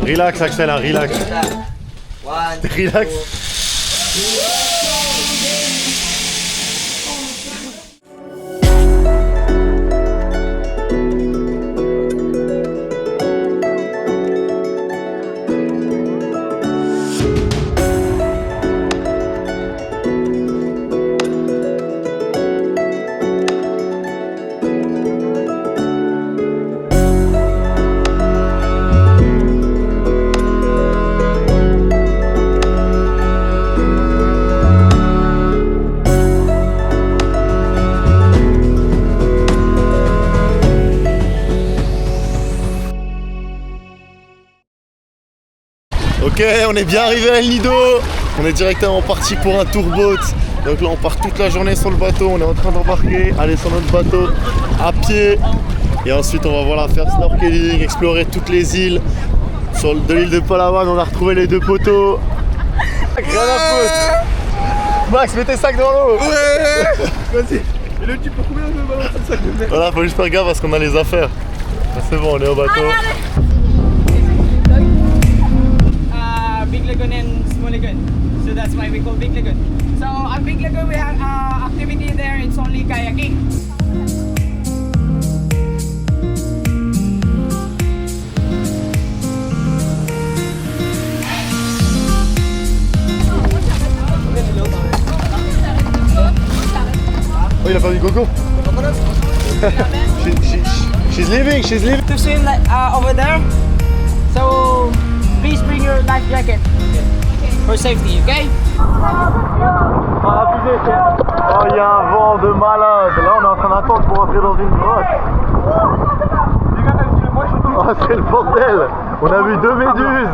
Relax Axel, hein, relax. Relax. Ok, on est bien arrivé à El Nido. On est directement parti pour un tour boat. Donc là on part toute la journée sur le bateau. On est en train d'embarquer, aller sur notre bateau à pied. Et ensuite on va voilà, faire snorkeling, explorer toutes les îles. Sur de l'île de Palawan on a retrouvé les deux poteaux. Rien à foutre. Max, mets tes sacs dans l'eau. Ouais. Vas-y. Et le type, pour combien de balancer le sac de merde? Voilà, faut juste faire gaffe parce qu'on a les affaires. C'est bon, on est au bateau. Big Lagoon and Small Lagoon, so that's why we call Big Lagoon. So at Big Lagoon we have activity there, it's only kayaking. Oh, il a pas mis Coco. She's leaving, she's leaving. To swim over there, so please bring your life jacket for safety, okay? Oh, il y a un vent de malade. Là, on est en train d'attendre pour entrer dans une grotte. Oh, c'est le bordel. On a vu 2 méduses.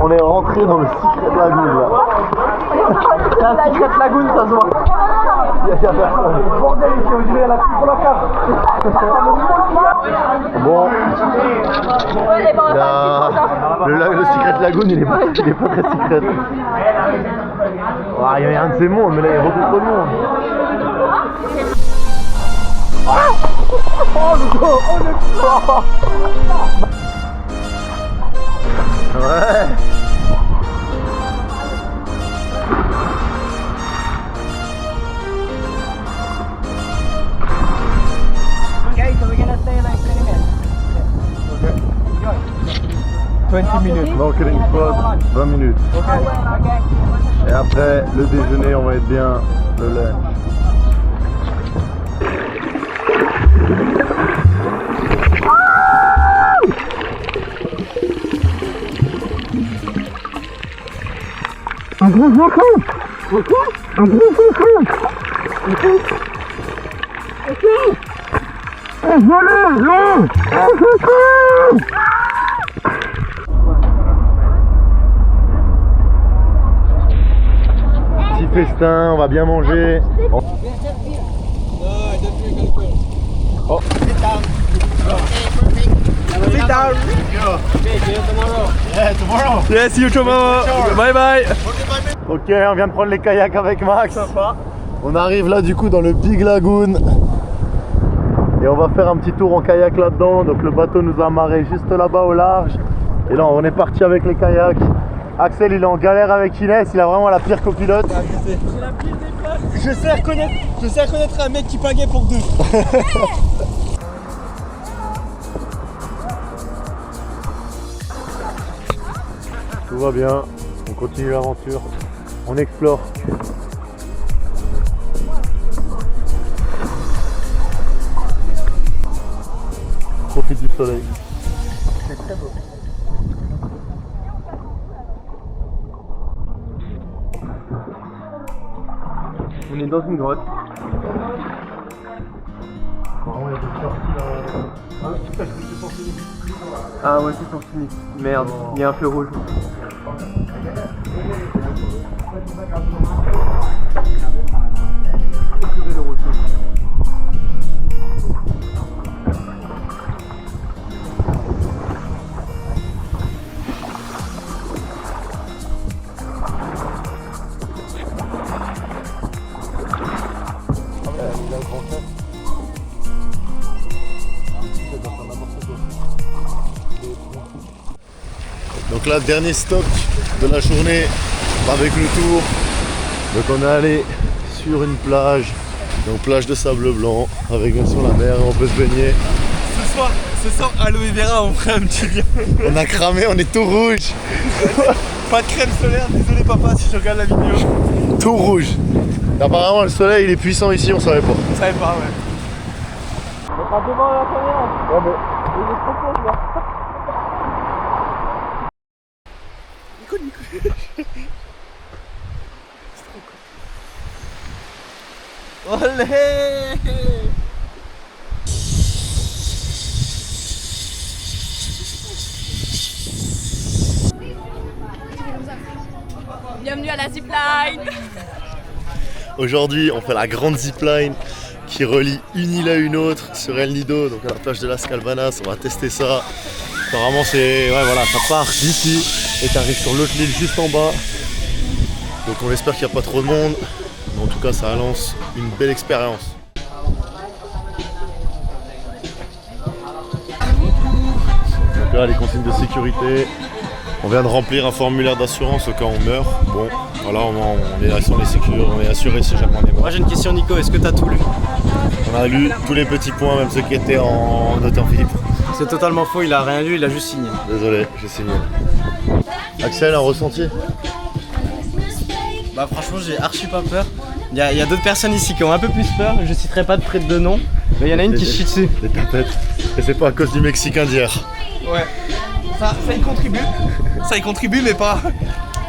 On est rentré dans le Secret Lagoon là. C'est un Secret Lagoon, ça se voit. Il y a personne. Bordel, ici, on dirait la pub pour la carte. Bon. Le Secret Lagoon, il est pas très secret. Il y a un de ces mondes, mais là il y a beaucoup trop de monde. Oh le go. Ouais. Okay, so we're gonna stay like 20 minutes. Okay. 20 minutes. Snorkeling spot, 20 minutes. Okay. Et après le déjeuner, on va être bien le lait. Un gros faucon. Un gros faucon. Envolé, long. Un faucon. Petit festin, on va bien manger. Oh. Sit down. Okay, see you tomorrow. Yeah, tomorrow. Yeah, see you tomorrow. Bye bye. Ok, on vient de prendre les kayaks avec Max. Sympa. On arrive là du coup dans le Big Lagoon. Et on va faire un petit tour en kayak là-dedans. Donc le bateau nous a amarré juste là-bas au large. Et là on est parti avec les kayaks. Axel il est en galère avec Inès, il a vraiment la pire copilote. J'ai la pile des places. Je sais reconnaître un mec qui pagaie pour deux. Tout va bien, on continue l'aventure, on explore. Profite du soleil. C'est très beau. On est dans une grotte. Ah ouais, c'est sorti. Merde, il y a un feu rouge. Donc là, dernier stop de la journée avec le tour. Donc on est allé sur une plage, donc plage de sable blanc, avec bien sûr la mer, on peut se baigner. Ce soir, aloe vera, on ferait un petit bien. On a cramé, on est tout rouge. Pas de crème solaire, désolé papa si tu regardes la vidéo. Tout rouge. Apparemment le soleil il est puissant ici, on savait pas. Je savais pas, ouais. On sera devant la caméra. Ouais, mais... Il est trop court, là. Olé! Bienvenue à la zipline. Aujourd'hui on fait la grande zipline qui relie une île à une autre sur El Nido, donc à la plage de Las Calvanas, on va tester ça. Apparemment c'est... ouais voilà, ça part d'ici et t'arrives sur l'autre île juste en bas. Donc on espère qu'il n'y a pas trop de monde, mais en tout cas ça lance une belle expérience. Donc là les consignes de sécurité, on vient de remplir un formulaire d'assurance au cas où on meurt. Bon, voilà, on est assuré si jamais on est mort. Moi j'ai une question Nico, est-ce que t'as tout lu? On a lu tous les petits points, même ceux qui étaient en note en Philippe. C'est totalement faux, il a rien lu, il a juste signé. Désolé, j'ai signé. Axel, un ressenti? Bah franchement j'ai archi pas peur. Il y a d'autres personnes ici qui ont un peu plus peur, je citerai pas de près de nom, mais il y en a une qui se chie dessus. Des tapettes. Et c'est pas à cause du Mexicain d'hier. Ouais. Ça y contribue. Ça y contribue mais pas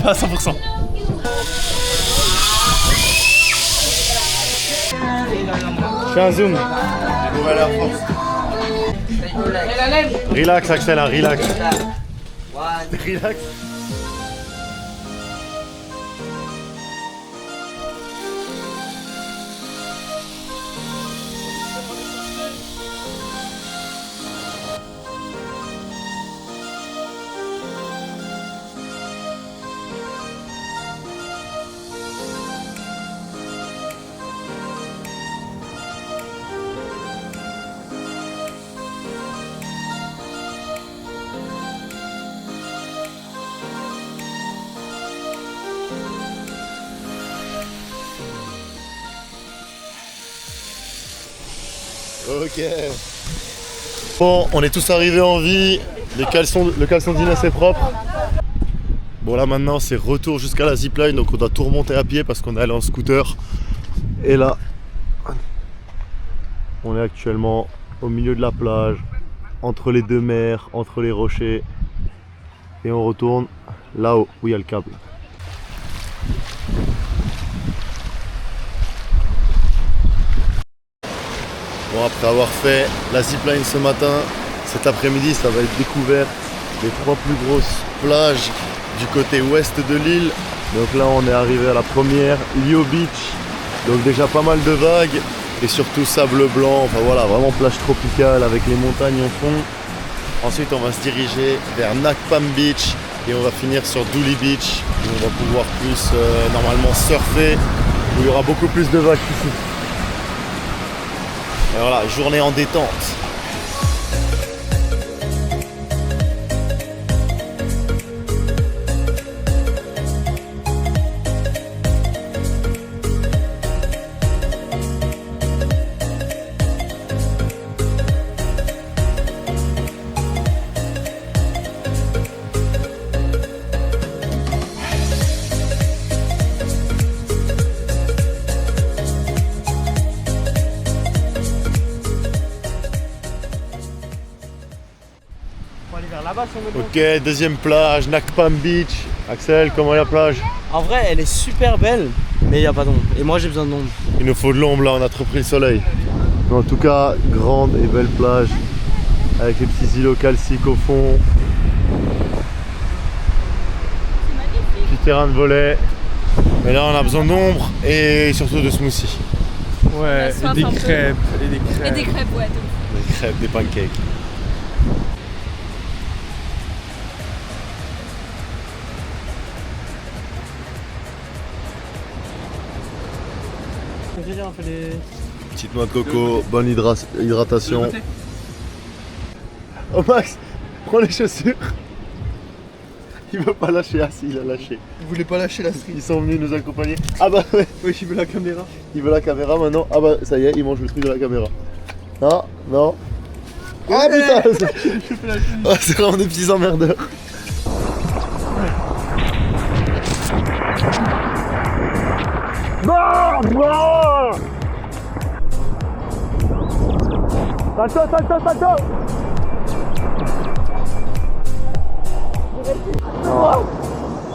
à 100%. Je fais un zoom. Relax Axel, hein, relax. Relax. Ok. Bon, on est tous arrivés en vie. Le caleçon d'Inès est propre. Bon là maintenant c'est retour jusqu'à la zipline, donc on doit tout remonter à pied parce qu'on est allé en scooter. Et là, on est actuellement au milieu de la plage, entre les deux mers, entre les rochers. Et on retourne là-haut où il y a le câble. Bon, après avoir fait la zipline ce matin, cet après-midi ça va être découvert les 3 plus grosses plages du côté ouest de l'île. Donc là on est arrivé à la première, Lio Beach, donc déjà pas mal de vagues et surtout sable blanc, enfin voilà, vraiment plage tropicale avec les montagnes en fond. Ensuite on va se diriger vers Nakpam Beach et on va finir sur Dooley Beach où on va pouvoir plus normalement surfer, où il y aura beaucoup plus de vagues qu'ici. Et voilà, journée en détente. Ok, deuxième plage, Nakpam Beach. Axel, comment est la plage? En vrai elle est super belle, mais il n'y a pas d'ombre. Et moi j'ai besoin d'ombre. Il nous faut de l'ombre là, on a trop pris le soleil. Mais en tout cas, grande et belle plage avec les petits îlots calciques au fond. Petit terrain de volley. Mais là on a besoin d'ombre et surtout de smoothie. Ouais, et des crêpes. Et Et des crêpes, ouais. Des crêpes, des pancakes. Petite noix de coco, bonne hydratation. Oh Max, prends les chaussures. Il veut pas lâcher. Ah si, il a lâché. Vous voulez pas lâcher la street? Ils sont venus nous accompagner. Ah bah ouais. Oui, il veut la caméra. Il veut la caméra maintenant. Ah bah ça y est, il mange le truc de la caméra. Non, non. Ah putain oh, c'est vraiment des petits emmerdeurs. Non, non. Salto.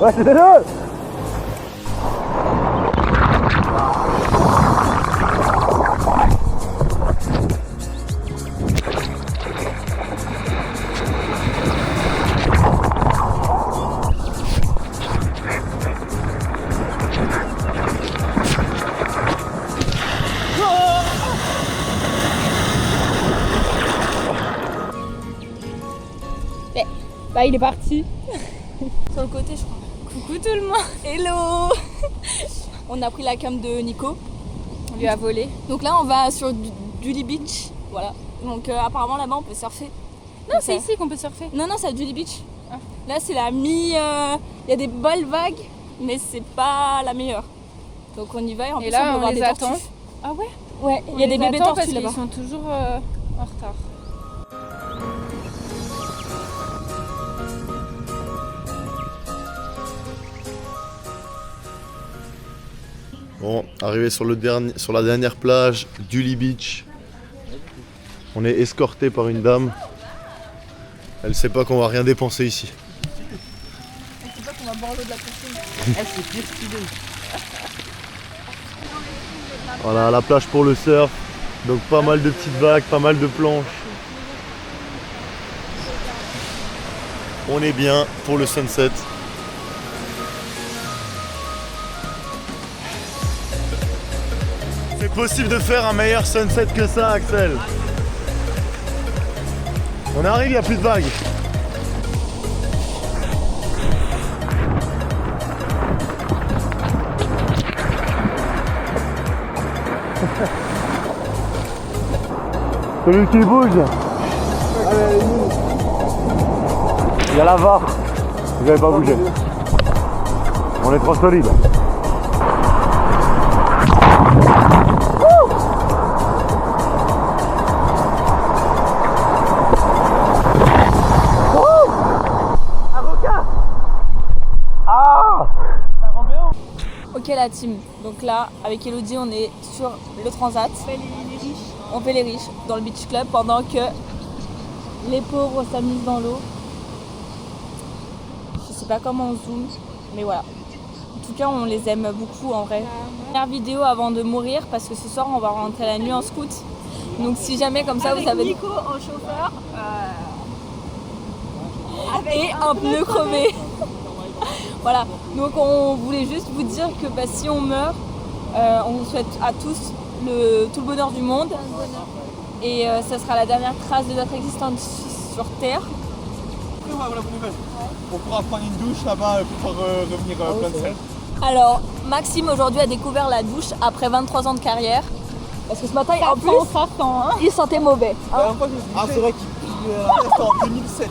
Ouais, c'était deux. Bah il est parti. Sur le côté je crois. Coucou tout le monde. Hello. On a pris la cam de Nico. On lui a volé. Donc là on va sur Dully Beach. Voilà. Donc apparemment là-bas on peut surfer. Non c'est ici qu'on peut surfer. Non c'est à Dully Beach. Ah. Là c'est la mi... Il y a des belles vagues mais c'est pas la meilleure. Donc on y va et en plus là, on peut voir des attend. tortues. Ah ouais? Ouais, il y a des bébés tortues parce là-bas. qu'ils sont toujours en retard. Bon, arrivé sur la dernière plage, Dully Beach. On est escorté par une dame. Elle sait pas qu'on va rien dépenser ici. Elle sait pas qu'on va boire l'eau de la piscine. Elle s'est pire stylée. Voilà, la plage pour le surf. Donc pas mal de petites vagues, pas mal de planches. On est bien pour le sunset. C'est possible de faire un meilleur sunset que ça, Axel. On arrive, il n'y a plus de vagues. Celui qui bouge. Il y a la VAR. Vous n'avez pas bougé. On est trop solide. Ok la team, donc là avec Elodie on est sur le transat. On fait les riches dans le beach club pendant que les pauvres s'amusent dans l'eau. Je sais pas comment on zoome, mais voilà. En tout cas on les aime beaucoup en vrai. Dernière vidéo avant de mourir parce que ce soir on va rentrer la nuit en scout. Donc si jamais comme ça vous avez... Nico en chauffeur et un pneu crevé. Voilà, donc on voulait juste vous dire que bah, si on meurt, on vous souhaite à tous tout le bonheur du monde. Et ça sera la dernière trace de notre existence sur Terre. On pourra prendre une douche là-bas pour revenir plein de sel. Alors, Maxime aujourd'hui a découvert la douche après 23 ans de carrière. Parce que ce matin, en plus, il sentait mauvais. Ah c'est vrai qu'il en 2007.